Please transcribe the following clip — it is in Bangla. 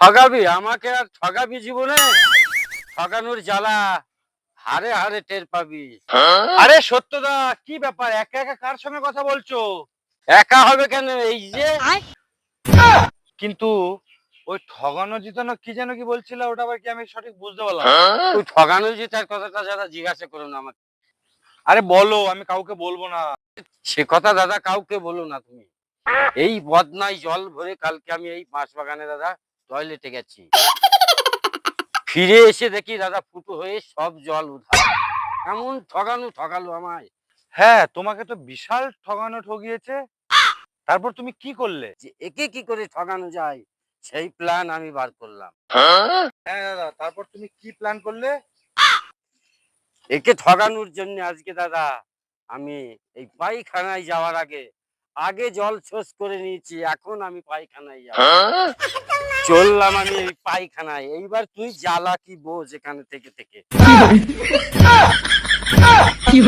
ঠগাবি আমাকে, আর ঠগাবি জীবনে? ঠগানোর জ্বালা হারে হারে টের পাবি। আরে সত্যদা, কি ব্যাপার, একা একা কার সঙ্গে কথা বলছো? একা হবে কেন, এই যে। কিন্তু ওই ঠগানো জিতানো কি যেন কি বলছিল, ওটা আবার কি আমি সঠিক বুঝতে পারলাম না। ওই ঠগানো জিতার কথাটা যারা জিজ্ঞাসা করো না আমাকে। আরে বলো, আমি কাউকে বলবো না। সে কথা দাদা কাউকে বলো না তুমি। এই বদনায় জল ভরে কালকে আমি এই বাঁশবাগানে দাদা টয়লেটে গেছি, ফিরে এসে দেখি দাদা ফুটো হয়ে সব জল উধার। এমন ঠগানো ঠগালো আমায়। হ্যাঁ, তোমাকে তো বিশাল ঠগানো ঠগিয়েছে। তারপর তুমি কি করলে? যে একে কি করে ঠগানো যায় সেই প্ল্যান আমি বার করলাম। হ্যাঁ দাদা, তারপর তুমি কি প্ল্যান করলে? একে ঠগানোর জন্য আজকে দাদা আমি এই পায়খানায় যাওয়ার আগে আগে জল শোষ করে নিয়েছি, এখন আমি পায়খানায় যাব। চললাম আমি এই পায়খানায়, এইবার তুই জ্বালা কি বোঝ এখানে থেকে থেকে। কি